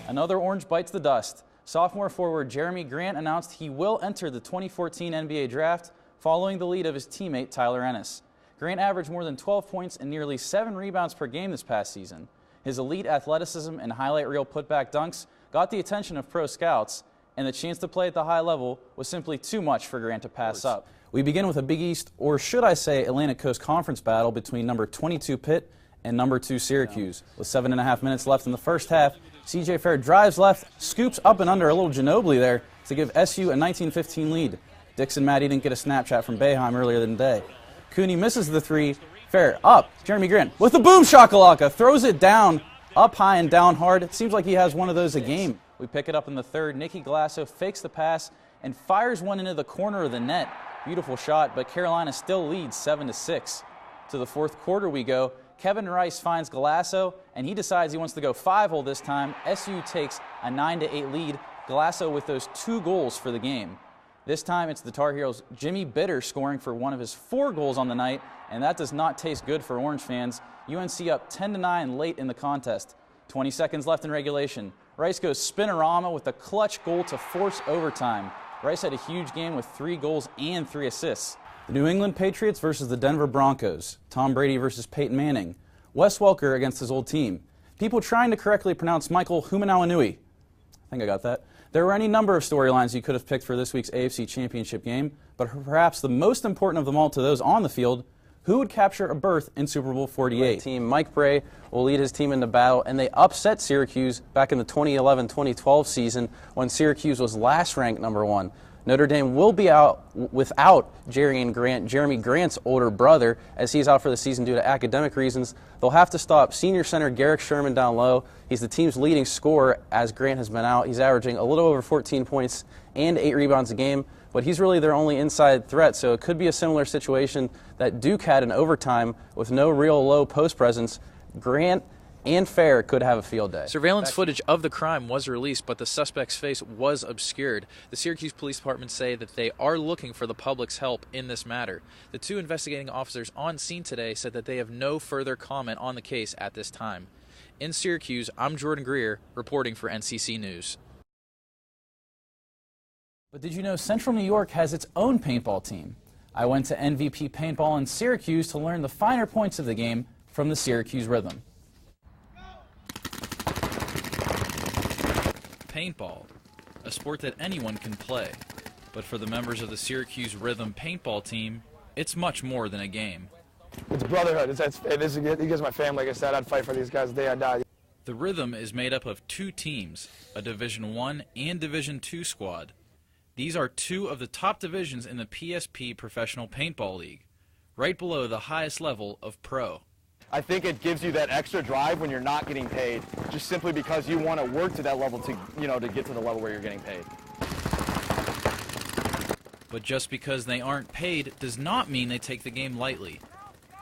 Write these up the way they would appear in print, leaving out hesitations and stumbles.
Another Orange bites the dust. Sophomore forward Jeremy Grant announced he will enter the 2014 NBA draft following the lead of his teammate Tyler Ennis. Grant averaged more than 12 points and nearly 7 rebounds per game this past season. His elite athleticism and highlight reel putback dunks got the attention of pro scouts, and the chance to play at the high level was simply too much for Grant to pass up. We begin with a Big East, or should I say Atlantic Coast Conference battle between number 22 Pitt and number 2 Syracuse. With 7.5 minutes left in the first half, C.J. Fair drives left, scoops up and under a little Ginobili there to give SU a 19-15 lead. Dixon Matty didn't get a Snapchat from Boeheim earlier in the day. Cooney misses the three. Fair up. Jeremy Grant with the boom shakalaka, throws it down, up high and down hard. It seems like he has one of those a game. We pick it up in the third. Nicky Galasso fakes the pass and fires one into the corner of the net. Beautiful shot, but Carolina still leads 7-6. To the fourth quarter we go. Kevin Rice finds Galasso, and he decides he wants to go 5-hole this time. SU takes a 9-8 lead. Galasso with those 2 goals for the game. This time it's the Tar Heels' Jimmy Bitter scoring for one of his 4 goals on the night, and that does not taste good for Orange fans. UNC up 10-9 late in the contest. 20 seconds left in regulation. Rice goes spinorama with a clutch goal to force overtime. Rice had a huge game with 3 goals and 3 assists. The New England Patriots versus the Denver Broncos. Tom Brady versus Peyton Manning. Wes Welker against his old team. People trying to correctly pronounce Michael Humanauanui. I think I got that. There were any number of storylines you could have picked for this week's AFC Championship game, but perhaps the most important of them all to those on the field, who would capture a berth in Super Bowl 48? Team Mike Bray will lead his team into battle, and they upset Syracuse back in the 2011-2012 season when Syracuse was last ranked number 1. Notre Dame will be out without Jeremy Grant's older brother, as he's out for the season due to academic reasons. They'll have to stop senior center Garrick Sherman down low. He's the team's leading scorer as Grant has been out. He's averaging a little over 14 points and 8 rebounds a game, but he's really their only inside threat, so it could be a similar situation that Duke had in overtime with no real low post presence. Grant and Fair could have a field day. Surveillance footage of the crime was released, but the suspect's face was obscured. The Syracuse Police Department say that they are looking for the public's help in this matter. The 2 investigating officers on scene today said that they have no further comment on the case at this time. In Syracuse, I'm Jordan Greer, reporting for NCC News. But did you know Central New York has its own paintball team? I went to MVP Paintball in Syracuse to learn the finer points of the game from the Syracuse Rhythm. Paintball, a sport that anyone can play, but for the members of the Syracuse Rhythm paintball team, it's much more than a game. It's brotherhood. You guys are my family. Like I said, I'd fight for these guys the day I die. The Rhythm is made up of 2 teams, a Division I and Division II squad. These are 2 of the top divisions in the PSP Professional Paintball League, right below the highest level of pro. I think it gives you that extra drive when you're not getting paid, just simply because you want to work to that level to get to the level where you're getting paid. But just because they aren't paid does not mean they take the game lightly.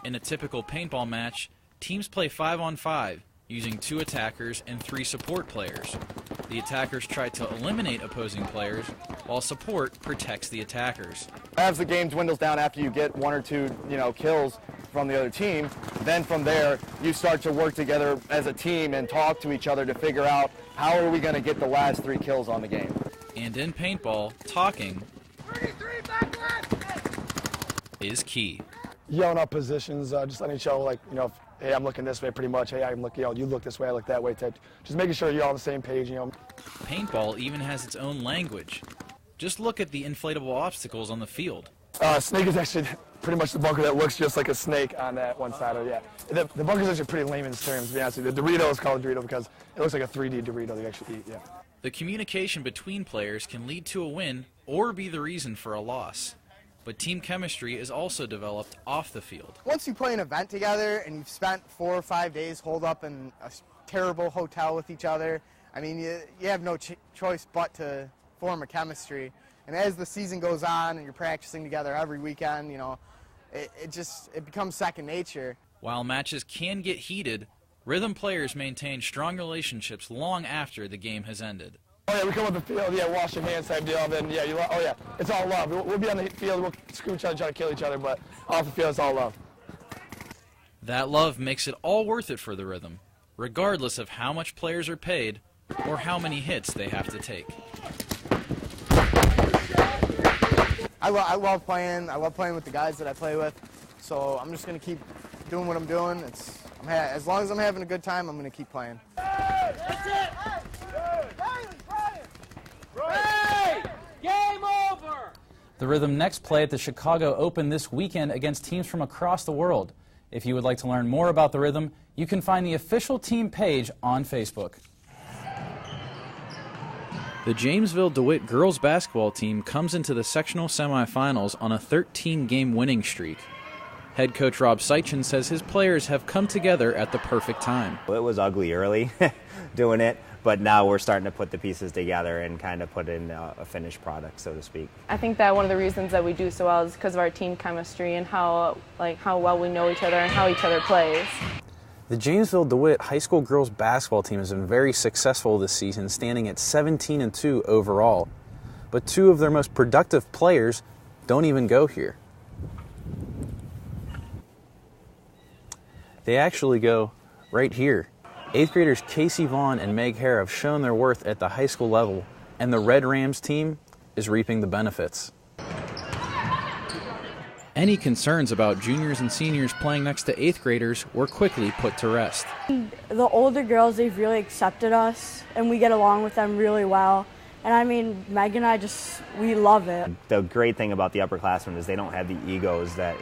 In a typical paintball match, teams play 5-on-5, using 2 attackers and 3 support players. The attackers try to eliminate opposing players, while support protects the attackers. As the game dwindles down after you get 1 or 2, kills from the other team, then from there you start to work together as a team and talk to each other to figure out how are we going to get the last 3 kills on the game. And in paintball, talking is key. Yelling out positions, just letting each other, hey, I'm looking this way pretty much. Hey, I'm looking, you look this way, I look that way type. Just making sure you're all on the same page, Paintball even has its own language. Just look at the inflatable obstacles on the field. Snake is actually pretty much the bunker that looks just like a snake on that one side of it, yeah. The bunker's actually pretty lame in terms, to be honest with you. The Dorito is called Dorito because it looks like a 3D Dorito they actually eat, yeah. The communication between players can lead to a win or be the reason for a loss. But team chemistry is also developed off the field. Once you play an event together and you've spent 4 or 5 days holed up in a terrible hotel with each other, I mean, you have no choice but to form a chemistry. And as the season goes on and you're practicing together every weekend, it becomes second nature. While matches can get heated, Rhythm players maintain strong relationships long after the game has ended. Oh yeah, we come on the field, yeah, wash your hands type deal, then yeah, it's all love. We'll be on the field, we'll screw each other, try to kill each other, but off the field, it's all love. That love makes it all worth it for the Rhythm, regardless of how much players are paid or how many hits they have to take. I love playing. I love playing with the guys that I play with. So I'm just going to keep doing what I'm doing. As long as I'm having a good time, I'm going to keep playing. That's it! Hey! Game over! The Rhythm next play at the Chicago Open this weekend against teams from across the world. If you would like to learn more about the Rhythm, you can find the official team page on Facebook. The Jamesville DeWitt girls basketball team comes into the sectional semifinals on a 13-game winning streak. Head coach Rob Seitchen says his players have come together at the perfect time. It was ugly early doing it, but now we're starting to put the pieces together and kind of put in a finished product, so to speak. I think that one of the reasons that we do so well is because of our team chemistry and how well we know each other and how each other plays. The Jamesville DeWitt high school girls basketball team has been very successful this season, standing at 17-2 overall. But two of their most productive players don't even go here. They actually go right here. 8th graders Casey Vaughn and Meg Hare have shown their worth at the high school level, and the Red Rams team is reaping the benefits. Any concerns about juniors and seniors playing next to 8th graders were quickly put to rest. The older girls, they've really accepted us, and we get along with them really well. And I mean, Meg and I we love it. The great thing about the upperclassmen is they don't have the egos that,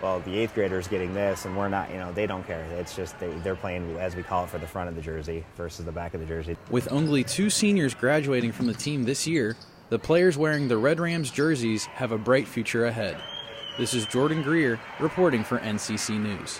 well, the 8th grader's getting this and we're not, they don't care. It's just they're playing, as we call it, for the front of the jersey versus the back of the jersey. With only 2 seniors graduating from the team this year, the players wearing the Red Rams jerseys have a bright future ahead. This is Jordan Greer reporting for NCC News.